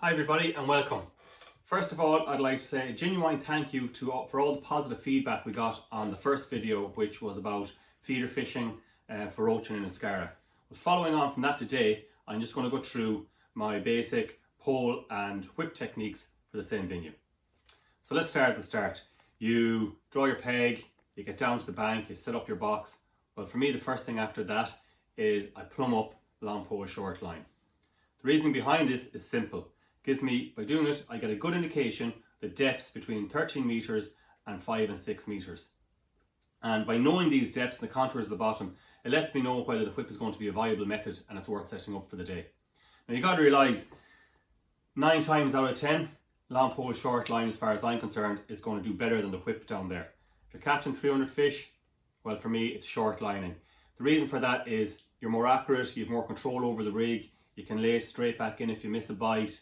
Hi everybody and welcome. First of all, I'd like to say a genuine thank you for all the positive feedback we got on the first video, which was about feeder fishing for roaching in Inniscarra. But following on from that today, I'm just going to go through my basic pole and whip techniques for the same venue. So let's start at the start. You draw your peg, you get down to the bank, you set up your box. Well, for me, the first thing after that is I plumb up long pole, short line. The reasoning behind this is simple. Gives me, by doing it, I get a good indication the depths between 13 meters and 5 and 6 meters. And by knowing these depths and the contours of the bottom, it lets me know whether the whip is going to be a viable method and it's worth setting up for the day. Now you got to realise, 9 times out of 10, long pole short line, as far as I'm concerned, is going to do better than the whip down there. If you're catching 300 fish, well, for me it's short lining. The reason for that is you're more accurate, you have more control over the rig, you can lay it straight back in if you miss a bite,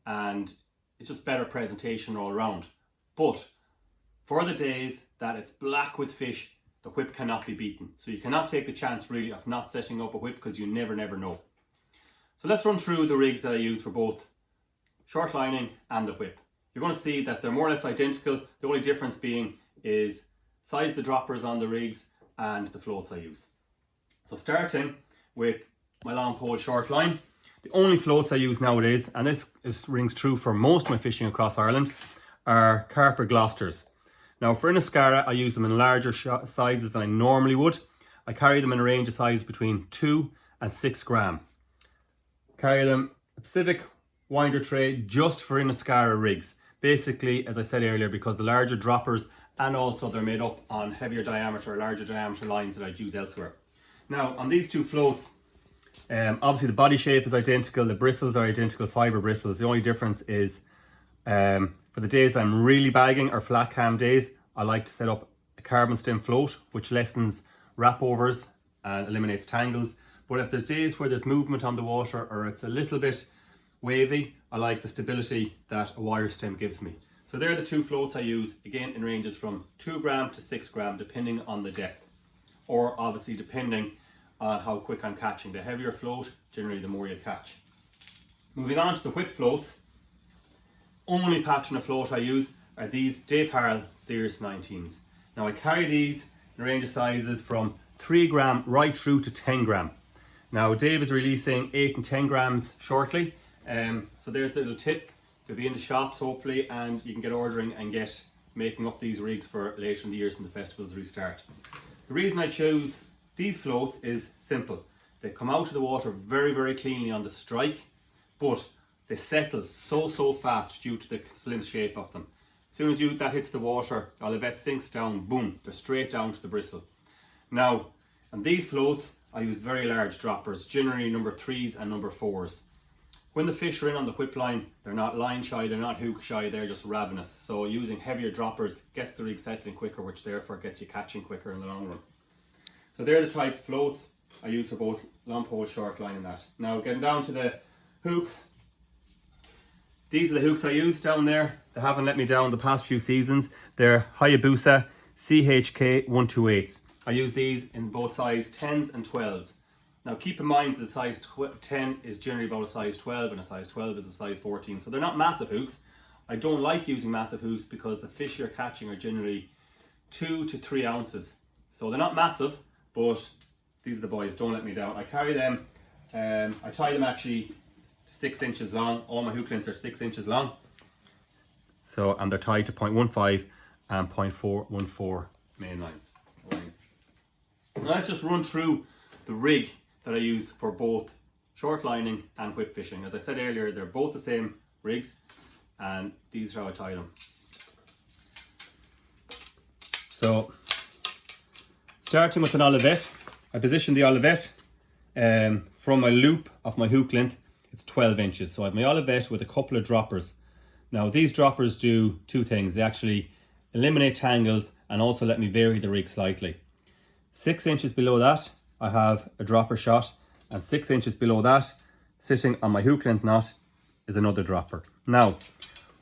and it's just better presentation all around. But for the days that it's black with fish, the whip cannot be beaten. So you cannot take the chance really of not setting up a whip, because you never know. So let's run through the rigs that I use for both short lining and the whip. You're going to see that they're more or less identical. The only difference being is size of the droppers on the rigs and the floats I use. So starting with my long pole short line, the only floats I use nowadays, and this rings true for most of my fishing across Ireland, are carper Gloucesters. Now for Inniscarra, I use them in larger sizes than I normally would. I carry them in a range of sizes between 2 and 6 gram. Carry them a Pacific winder tray just for Inniscarra rigs. Basically, as I said earlier, because the larger droppers, and also they're made up on heavier diameter, larger diameter lines that I'd use elsewhere. Now on these two floats, obviously the body shape is identical, the bristles are identical, fibre bristles. The only difference is for the days I'm really bagging or flat cam days, I like to set up a carbon stem float, which lessens wrap overs and eliminates tangles. But if there's days where there's movement on the water or it's a little bit wavy, I like the stability that a wire stem gives me. So they're the two floats I use, again in ranges from 2 gram to 6 gram depending on the depth, or obviously depending on how quick I'm catching. The heavier float, generally the more you catch. Moving on to the whip floats, only pattern of float I use are these Daiwa Series 19s. Now I carry these in a range of sizes from 3 gram right through to 10 gram. Now Dave is releasing 8 and 10 grams shortly, so there's the little tip. They'll be in the shops hopefully, and you can get ordering and get making up these rigs for later in the years when the festivals restart. The reason I chose these floats is simple. They come out of the water very cleanly on the strike, but they settle so fast due to the slim shape of them. As soon as that hits the water, the Olivet sinks down, boom, they're straight down to the bristle. Now, on these floats, I use very large droppers, generally number 3s and number 4s. When the fish are in on the whip line, they're not line shy, they're not hook shy, they're just ravenous. So using heavier droppers gets the rig settling quicker, which therefore gets you catching quicker in the long run. So they're the type of floats I use for both long pole, short line and that. Now getting down to the hooks, these are the hooks I use down there. They haven't let me down the past few seasons. They're Hayabusa CHK 128s. I use these in both size 10s and 12s. Now keep in mind that the size 10 is generally about a size 12 and a size 12 is a size 14. So they're not massive hooks. I don't like using massive hooks because the fish you're catching are generally 2 to 3 ounces. So they're not massive, but these are the boys, don't let me down. I carry them, I tie them actually to 6 inches long. All my hook lengths are 6 inches long. So, and they're tied to 0.15 and 0.414 main lines. Now let's just run through the rig that I use for both short lining and whip fishing. As I said earlier, they're both the same rigs, and these are how I tie them. So, starting with an Olivet, I position the Olivet from my loop of my hook length. It's 12 inches. So I have my Olivet with a couple of droppers. Now these droppers do two things. They actually eliminate tangles and also let me vary the rig slightly. 6 inches below that, I have a dropper shot, and 6 inches below that, sitting on my hook length knot, is another dropper. Now,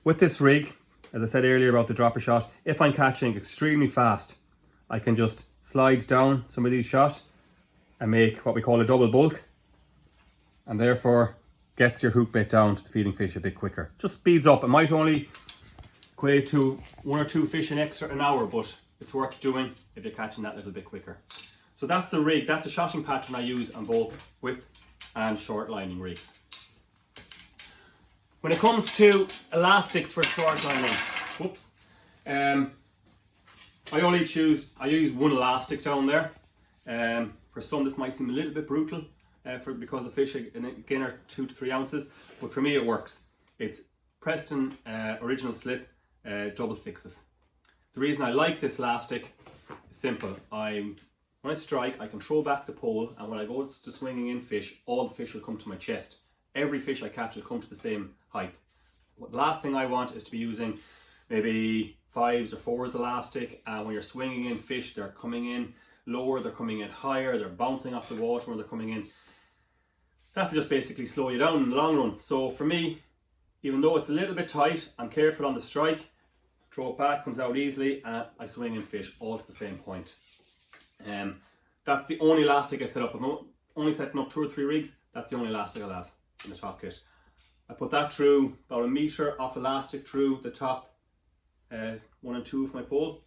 with this rig, as I said earlier about the dropper shot, if I'm catching extremely fast, I can just slide down some of these shots and make what we call a double bulk, and therefore gets your hook bait down to the feeding fish a bit quicker. Just speeds up. It might only equate to 1 or 2 fish an hour, but it's worth doing if you're catching that little bit quicker. So that's the rig. That's the shotting pattern I use on both whip and short lining rigs. When it comes to elastics for short lining, whoops, I use one elastic down there. For some this might seem a little bit brutal because the fish again are 2 to 3 ounces, but for me it works. It's Preston original slip double sixes. The reason I like this elastic is simple. When I strike, I can throw back the pole, and when I go to swinging in fish, all the fish will come to my chest. Every fish I catch will come to the same height. The last thing I want is to be using maybe 5s or 4s elastic, and when you're swinging in fish, they're coming in lower, they're coming in higher, they're bouncing off the water when they're coming in. That will just basically slow you down in the long run. So for me, even though it's a little bit tight, I'm careful on the strike, throw it back, comes out easily, and I swing in fish all to the same point. That's the only elastic I set up. I'm only setting up 2 or 3 rigs. That's the only elastic I'll have in the top kit. I put that through about 1 metre of elastic through the top 1 and 2 of my pole.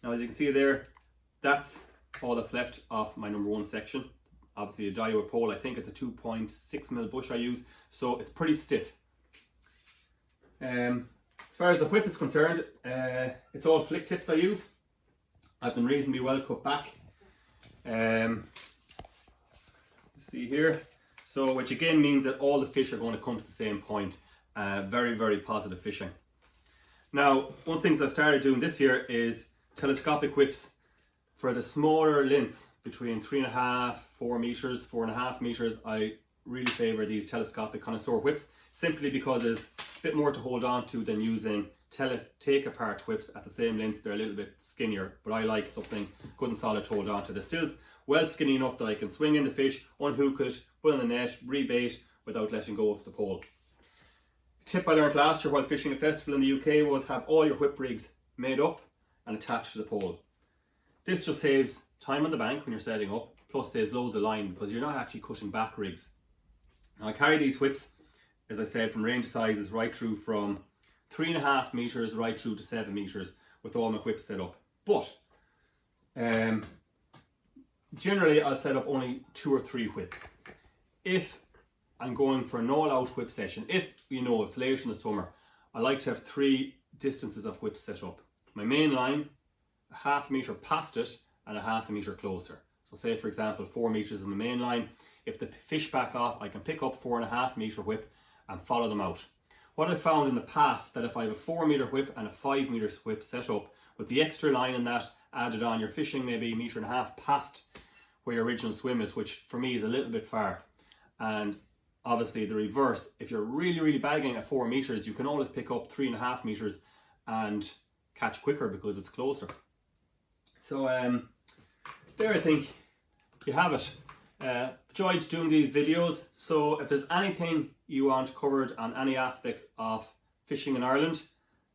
Now as you can see there, that's all that's left of my number 1 section. Obviously a Daiwa pole, I think it's a 2.6mm bush I use, so it's pretty stiff. As far as the whip is concerned, it's all flick tips I use. I've been reasonably well cut back. See here, so which again means that all the fish are going to come to the same point. Very, very positive fishing. Now, one of the things I've started doing this year is telescopic whips for the smaller lengths between 3.5, 4 meters, 4.5 meters. I really favour these telescopic connoisseur whips simply because there's a bit more to hold on to than using take apart whips at the same length. They're a little bit skinnier, but I like something good and solid to hold on to. They're still well skinny enough that I can swing in the fish, unhook it, put in the net, rebait without letting go of the pole. A tip I learned last year while fishing a festival in the UK was have all your whip rigs made up and attached to the pole. This just saves time on the bank when you're setting up, plus saves loads of line because you're not actually cutting back rigs. Now I carry these whips, as I said, from range sizes right through from 3.5 meters right through to 7 meters with all my whips set up. But generally I'll set up only 2 or 3 whips. If I'm going for an all-out whip session, if you know it's later in the summer, I like to have 3 distances of whips set up. My main line, a 1/2 meter past it and a 1/2 meter closer. So say for example 4 meters in the main line. If the fish back off, I can pick up 4.5 meter whip and follow them out. What I found in the past that if I have a 4 meter whip and a 5 meter whip set up with the extra line in that added on, you're fishing maybe 1.5 meters past where your original swim is, which for me is a little bit far. And obviously the reverse, if you're really bagging at 4 meters, you can always pick up 3.5 meters and catch quicker because it's closer. So there I think you have it. Enjoyed doing these videos, so if there's anything you want covered on any aspects of fishing in Ireland,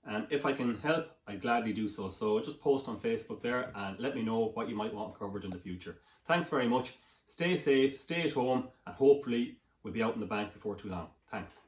and if I can help, I'd gladly do so. So just post on Facebook there and let me know what you might want covered in the future. Thanks very much. Stay safe, stay at home, and hopefully we'll be out in the bank before too long. Thanks.